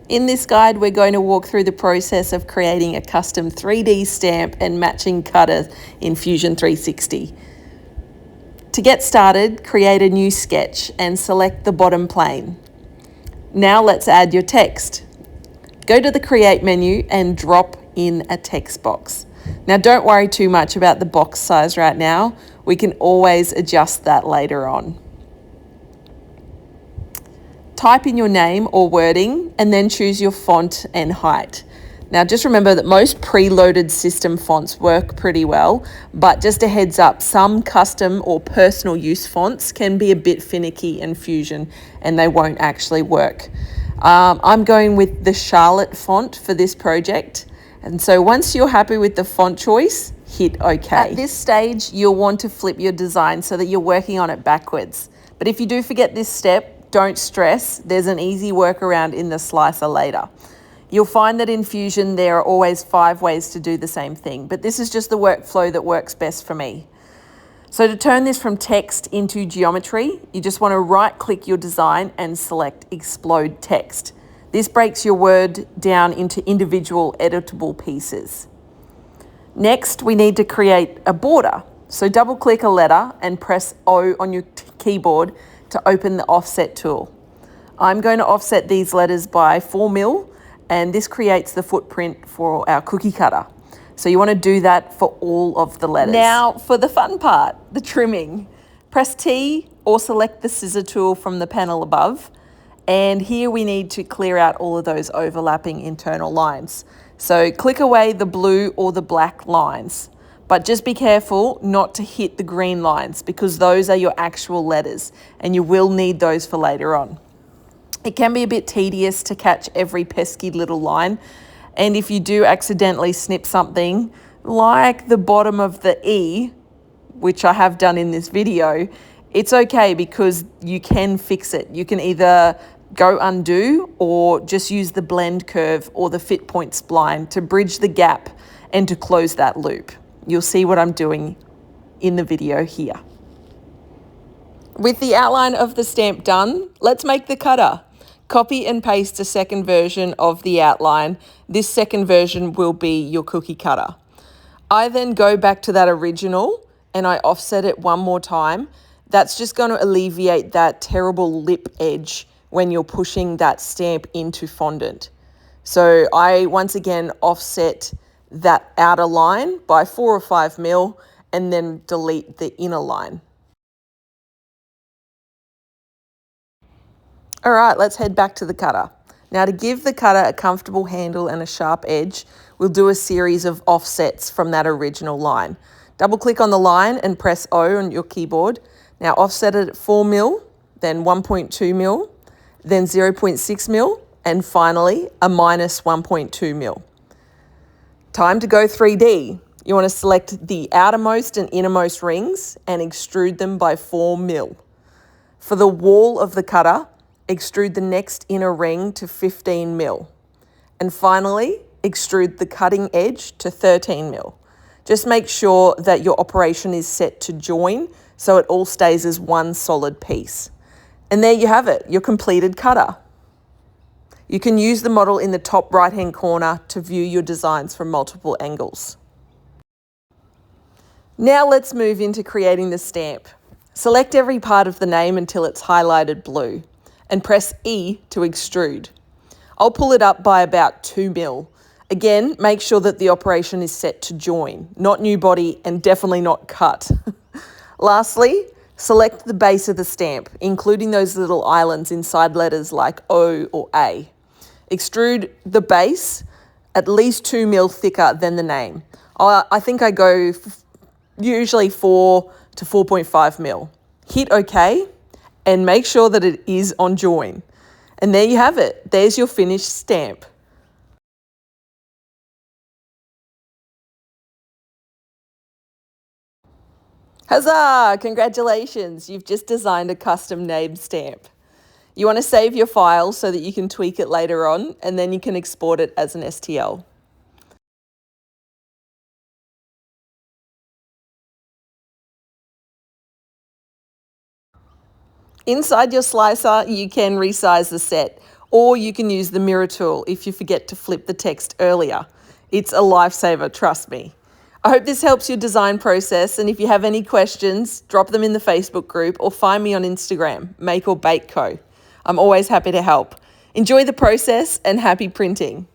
In this guide, we're going to walk through the process of creating a custom 3D stamp and matching cutter in Fusion 360. To get started, create a new sketch and select the bottom plane. Now let's add your text. Go to the Create menu and drop in a text box. Now don't worry too much about the box size right now. We can always adjust that later on. Type in your name or wording and then choose your font and height. Now just remember that most preloaded system fonts work pretty well, but just a heads up, some custom or personal use fonts can be a bit finicky in Fusion and they won't actually work. I'm going with the Charlotte font for this project. And so once you're happy with the font choice, hit OK. At this stage, you'll want to flip your design so that you're working on it backwards. But if you do forget this step, don't stress, there's an easy workaround in the slicer later. You'll find that in Fusion there are always 5 ways to do the same thing, but this is just the workflow that works best for me. So to turn this from text into geometry, you just want to right-click your design and select Explode Text. This breaks your word down into individual editable pieces. Next, we need to create a border. So double-click a letter and press O on your keyboard to open the offset tool. I'm going to offset these letters by 4 mil, and this creates the footprint for our cookie cutter. So you want to do that for all of the letters. Now for the fun part, the trimming. Press T or select the scissor tool from the panel above. And here we need to clear out all of those overlapping internal lines. So click away the blue or the black lines. But just be careful not to hit the green lines because those are your actual letters and you will need those for later on. It can be a bit tedious to catch every pesky little line. And if you do accidentally snip something like the bottom of the E, which I have done in this video, it's okay because you can fix it. You can either go undo or just use the blend curve or the fit point spline to bridge the gap and to close that loop. You'll see what I'm doing in the video here. With the outline of the stamp done, let's make the cutter. Copy and paste a second version of the outline. This second version will be your cookie cutter. I then go back to that original and I offset it one more time. That's just going to alleviate that terrible lip edge when you're pushing that stamp into fondant. So I once again offset that outer line by 4 or 5 mil and then delete the inner line. All right, let's head back to the cutter. Now to give the cutter a comfortable handle and a sharp edge, we'll do a series of offsets from that original line. Double click on the line and press O on your keyboard. Now offset it at 4 mil, then 1.2 mil, then 0.6 mil, and finally a minus 1.2 mil. Time to go 3D. You want to select the outermost and innermost rings and extrude them by 4 mil. For the wall of the cutter, extrude the next inner ring to 15 mil. And finally, extrude the cutting edge to 13 mil. Just make sure that your operation is set to join so it all stays as one solid piece. And there you have it, your completed cutter. You can use the model in the top right-hand corner to view your designs from multiple angles. Now let's move into creating the stamp. Select every part of the name until it's highlighted blue and press E to extrude. I'll pull it up by about 2 mil. Again, make sure that the operation is set to join, not new body and definitely not cut. Lastly, select the base of the stamp, including those little islands inside letters like O or A. Extrude the base at least 2 mil thicker than the name. I think I go usually 4 to 4.5 mil. Hit OK and make sure that it is on join. And there you have it. There's your finished stamp. Huzzah! Congratulations! You've just designed a custom name stamp. You want to save your file so that you can tweak it later on, and then you can export it as an STL. Inside your slicer, you can resize the set, or you can use the mirror tool if you forget to flip the text earlier. It's a lifesaver, trust me. I hope this helps your design process, and if you have any questions, drop them in the Facebook group or find me on Instagram, Make or Bake Co. I'm always happy to help. Enjoy the process and happy printing.